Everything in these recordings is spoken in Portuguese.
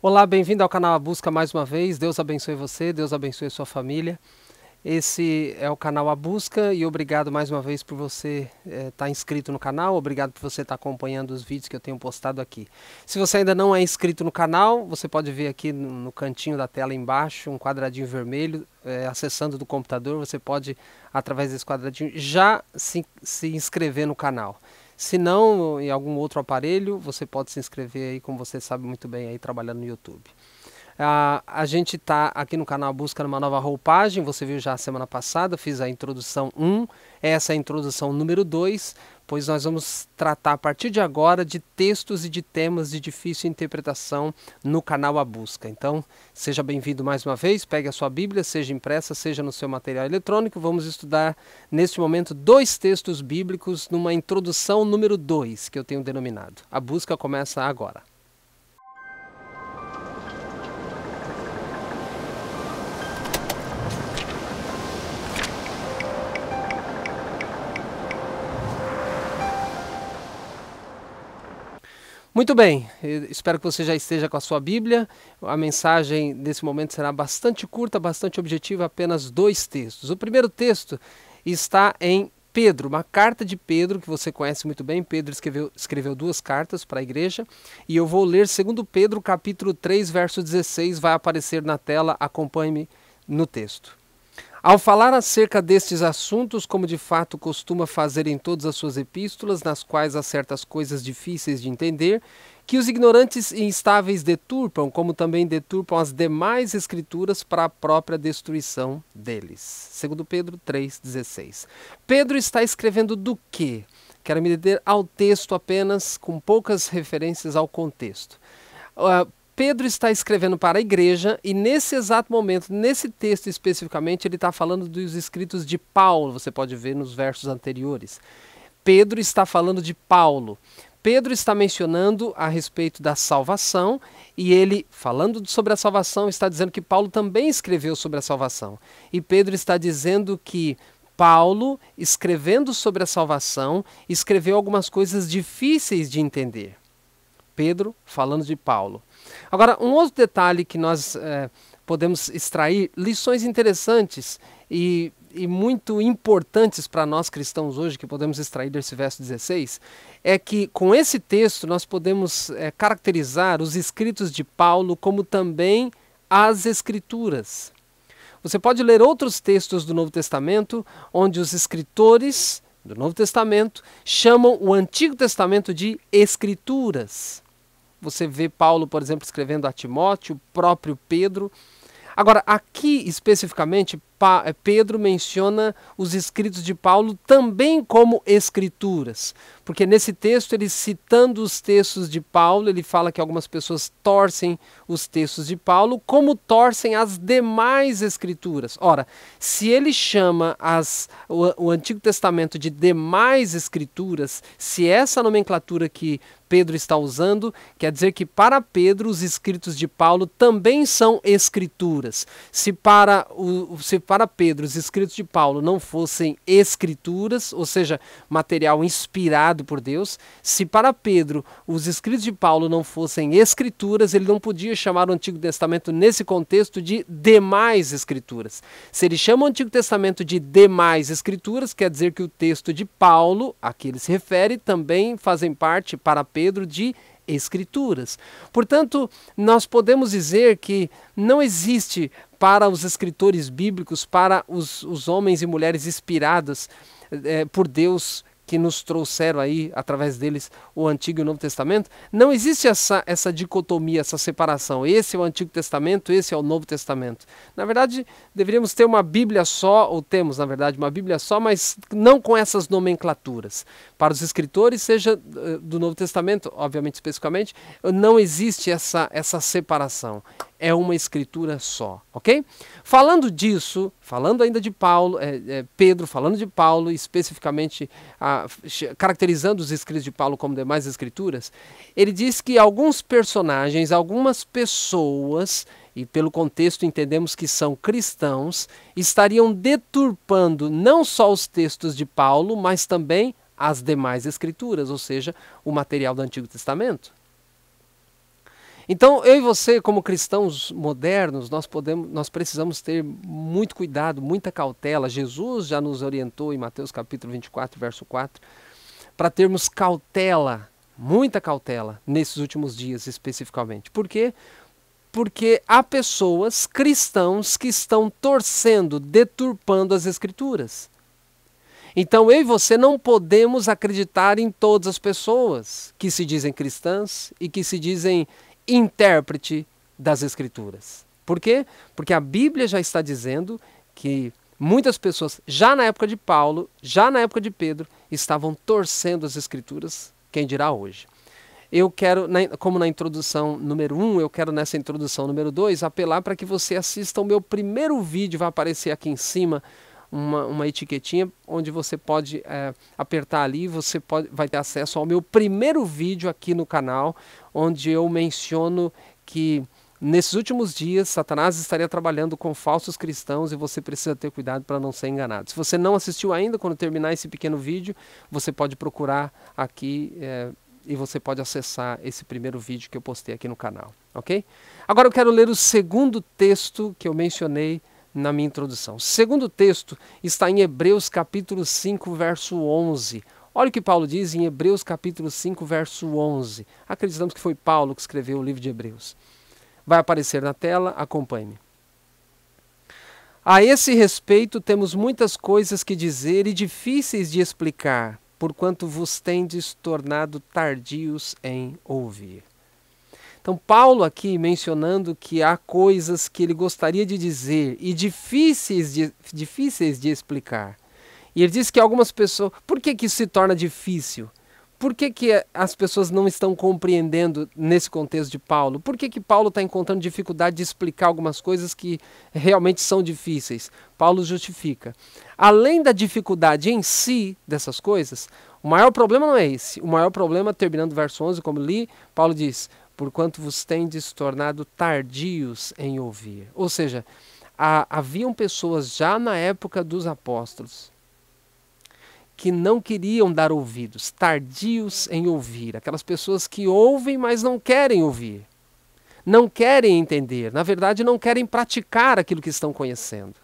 Olá, bem-vindo ao canal A Busca mais uma vez. Deus abençoe você, Deus abençoe sua família. Esse é o canal A Busca e obrigado mais uma vez por você estar inscrito no canal, obrigado por você estar acompanhando os vídeos que eu tenho postado aqui. Se você ainda não é inscrito no canal, você pode ver aqui no cantinho da tela embaixo um quadradinho vermelho, acessando do computador, você pode, através desse quadradinho, já se inscrever no canal. Se não, em algum outro aparelho, você pode se inscrever aí, como você sabe muito bem, aí trabalhando no YouTube. A gente está aqui no canal Busca numa nova roupagem, você viu já a semana passada, fiz a introdução 1, essa é a introdução número 2, pois nós vamos tratar a partir de agora de textos e de temas de difícil interpretação no canal A Busca. Então, seja bem-vindo mais uma vez, pegue a sua Bíblia, seja impressa, seja no seu material eletrônico, vamos estudar neste momento 2 textos bíblicos numa introdução número 2, que eu tenho denominado. A busca começa agora. Muito bem, espero que você já esteja com a sua Bíblia. A mensagem desse momento será bastante curta, bastante objetiva, apenas 2 textos. O primeiro texto está em Pedro, uma carta de Pedro, que você conhece muito bem. Pedro escreveu 2 cartas para a igreja, e eu vou ler 2 Pedro, capítulo 3, verso 16, vai aparecer na tela, acompanhe-me no texto. Ao falar acerca destes assuntos, como de fato costuma fazer em todas as suas epístolas, nas quais há certas coisas difíceis de entender, que os ignorantes e instáveis deturpam, como também deturpam as demais escrituras para a própria destruição deles. 2 Pedro 3,16. Pedro está escrevendo do quê? Quero me deter ao texto apenas, com poucas referências ao contexto. Pedro está escrevendo para a igreja e nesse exato momento, nesse texto especificamente, ele está falando dos escritos de Paulo, você pode ver nos versos anteriores. Pedro está falando de Paulo. Pedro está mencionando a respeito da salvação e ele, falando sobre a salvação, está dizendo que Paulo também escreveu sobre a salvação. E Pedro está dizendo que Paulo, escrevendo sobre a salvação, escreveu algumas coisas difíceis de entender. Pedro falando de Paulo. Agora, um outro detalhe que nós podemos extrair, lições interessantes e muito importantes para nós cristãos hoje, que podemos extrair desse verso 16, é que com esse texto nós podemos caracterizar os escritos de Paulo como também as Escrituras. Você pode ler outros textos do Novo Testamento, onde os escritores do Novo Testamento chamam o Antigo Testamento de Escrituras. Você vê Paulo, por exemplo, escrevendo a Timóteo, o próprio Pedro. Agora, aqui especificamente, Pedro menciona os escritos de Paulo também como escrituras, porque nesse texto, ele citando os textos de Paulo, ele fala que algumas pessoas torcem os textos de Paulo como torcem as demais escrituras. Ora, se ele chama o Antigo Testamento de demais escrituras, se essa nomenclatura que Pedro está usando, quer dizer que para Pedro os escritos de Paulo também são escrituras. Se para Pedro os escritos de Paulo não fossem escrituras, ou seja, material inspirado por Deus, se para Pedro os escritos de Paulo não fossem escrituras, ele não podia chamar o Antigo Testamento nesse contexto de demais escrituras. Se ele chama o Antigo Testamento de demais escrituras, quer dizer que o texto de Paulo, a que ele se refere, também fazem parte para Pedro de escrituras. Portanto, nós podemos dizer que não existe para os escritores bíblicos, para os homens e mulheres inspirados por Deus, que nos trouxeram aí, através deles, o Antigo e o Novo Testamento, não existe essa dicotomia, essa separação. Esse é o Antigo Testamento, esse é o Novo Testamento. Na verdade, deveríamos ter uma Bíblia só, ou temos, na verdade, uma Bíblia só, mas não com essas nomenclaturas. Para os escritores, seja do Novo Testamento, obviamente, especificamente, não existe essa separação. É uma escritura só, ok? Falando disso, falando ainda de Paulo, Pedro falando de Paulo, especificamente caracterizando os escritos de Paulo como demais escrituras, ele diz que alguns personagens, algumas pessoas, e pelo contexto entendemos que são cristãos, estariam deturpando não só os textos de Paulo, mas também as demais escrituras, ou seja, o material do Antigo Testamento. Então, eu e você, como cristãos modernos, nós precisamos ter muito cuidado, muita cautela. Jesus já nos orientou em Mateus capítulo 24, verso 4, para termos cautela, muita cautela, nesses últimos dias especificamente. Por quê? Porque há pessoas, cristãos, que estão torcendo, deturpando as Escrituras. Então eu e você não podemos acreditar em todas as pessoas que se dizem cristãs e que se dizem intérprete das Escrituras. Por quê? Porque a Bíblia já está dizendo que muitas pessoas, já na época de Paulo, já na época de Pedro, estavam torcendo as Escrituras, quem dirá hoje. Eu quero, como na introdução número 1, eu quero nessa introdução número 2, apelar para que você assista o meu primeiro vídeo, vai aparecer aqui em cima, uma etiquetinha onde você pode apertar ali, você vai ter acesso ao meu primeiro vídeo aqui no canal, onde eu menciono que nesses últimos dias Satanás estaria trabalhando com falsos cristãos e você precisa ter cuidado para não ser enganado. Se você não assistiu ainda, quando terminar esse pequeno vídeo, você pode procurar aqui e você pode acessar esse primeiro vídeo que eu postei aqui no canal, ok? Agora eu quero ler o segundo texto que eu mencionei na minha introdução. O segundo texto está em Hebreus capítulo 5, verso 11. Olha o que Paulo diz em Hebreus capítulo 5, verso 11. Acreditamos que foi Paulo que escreveu o livro de Hebreus. Vai aparecer na tela, acompanhe-me. A esse respeito temos muitas coisas que dizer e difíceis de explicar, porquanto vos tendes tornado tardios em ouvir. Então, Paulo aqui mencionando que há coisas que ele gostaria de dizer e difíceis de explicar. E ele diz que algumas pessoas... Por que isso se torna difícil? Por que as pessoas não estão compreendendo nesse contexto de Paulo? Por que Paulo está encontrando dificuldade de explicar algumas coisas que realmente são difíceis? Paulo justifica. Além da dificuldade em si dessas coisas, o maior problema não é esse. O maior problema, terminando o verso 11, como li, Paulo diz: porquanto vos tendes tornado tardios em ouvir. Ou seja, haviam pessoas já na época dos apóstolos que não queriam dar ouvidos, tardios em ouvir. Aquelas pessoas que ouvem, mas não querem ouvir. Não querem entender. Na verdade, não querem praticar aquilo que estão conhecendo.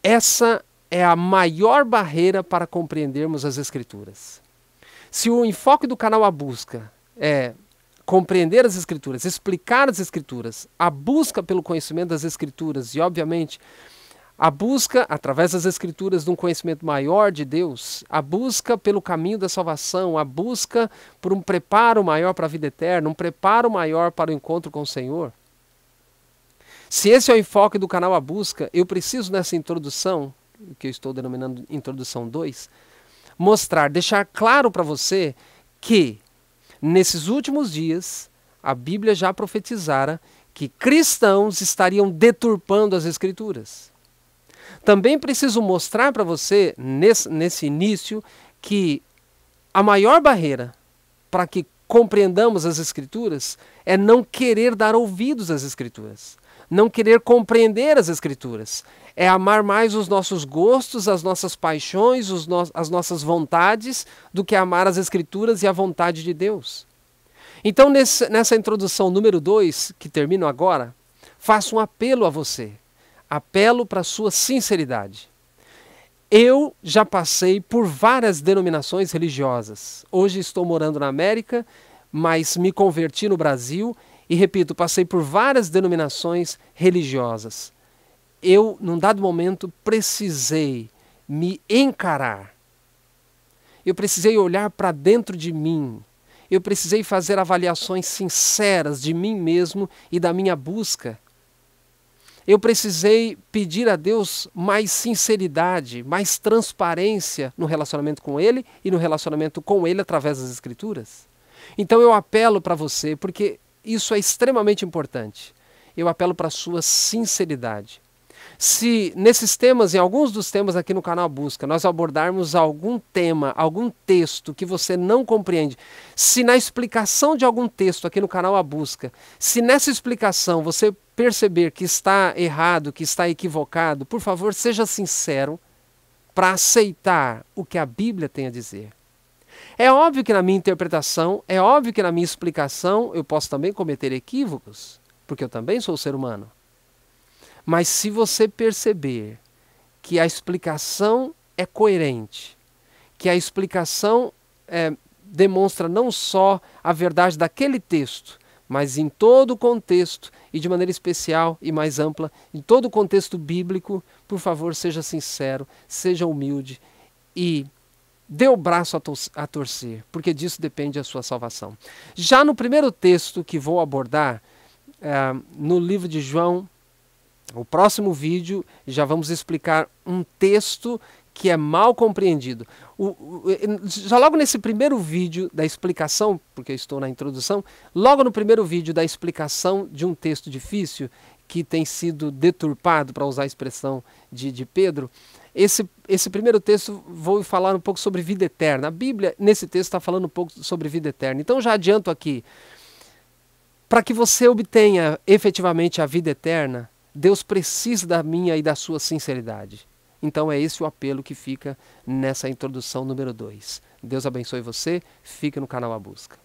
Essa é a maior barreira para compreendermos as Escrituras. Se o enfoque do canal A Busca é compreender as Escrituras, explicar as Escrituras, a busca pelo conhecimento das Escrituras e, obviamente, a busca, através das Escrituras, de um conhecimento maior de Deus, a busca pelo caminho da salvação, a busca por um preparo maior para a vida eterna, um preparo maior para o encontro com o Senhor. Se esse é o enfoque do canal A Busca, eu preciso nessa introdução, que eu estou denominando introdução 2, mostrar, deixar claro para você que nesses últimos dias a Bíblia já profetizara que cristãos estariam deturpando as Escrituras. Também preciso mostrar para você, nesse início, que a maior barreira para que compreendamos as Escrituras é não querer dar ouvidos às Escrituras, não querer compreender as Escrituras. É amar mais os nossos gostos, as nossas paixões, as nossas vontades, do que amar as Escrituras e a vontade de Deus. Então, nessa introdução número 2, que termino agora, faço um apelo a você. Apelo para a sua sinceridade. Eu já passei por várias denominações religiosas. Hoje estou morando na América, mas me converti no Brasil e, repito, passei por várias denominações religiosas. Eu, num dado momento, precisei me encarar. Eu precisei olhar para dentro de mim. Eu precisei fazer avaliações sinceras de mim mesmo e da minha busca. Eu precisei pedir a Deus mais sinceridade, mais transparência no relacionamento com Ele e no relacionamento com Ele através das Escrituras. Então eu apelo para você, porque isso é extremamente importante. Eu apelo para a sua sinceridade. Se nesses temas, em alguns dos temas aqui no canal Busca, nós abordarmos algum tema, algum texto que você não compreende, se na explicação de algum texto aqui no canal A Busca, se nessa explicação você perceber que está errado, que está equivocado, por favor, seja sincero para aceitar o que a Bíblia tem a dizer. É óbvio que na minha interpretação, é óbvio que na minha explicação eu posso também cometer equívocos, porque eu também sou ser humano. Mas se você perceber que a explicação é coerente, que a explicação demonstra não só a verdade daquele texto, mas em todo o contexto e de maneira especial e mais ampla, em todo o contexto bíblico, por favor, seja sincero, seja humilde e dê o braço a torcer, porque disso depende a sua salvação. Já no primeiro texto que vou abordar, no livro de João, o próximo vídeo, já vamos explicar um texto que é mal compreendido. Já logo nesse primeiro vídeo da explicação, porque eu estou na introdução, logo no primeiro vídeo da explicação de um texto difícil, que tem sido deturpado, para usar a expressão de Pedro, esse primeiro texto vou falar um pouco sobre vida eterna. A Bíblia, nesse texto, está falando um pouco sobre vida eterna. Então já adianto aqui, para que você obtenha efetivamente a vida eterna, Deus precisa da minha e da sua sinceridade. Então é esse o apelo que fica nessa introdução número 2. Deus abençoe você, fique no canal A Busca.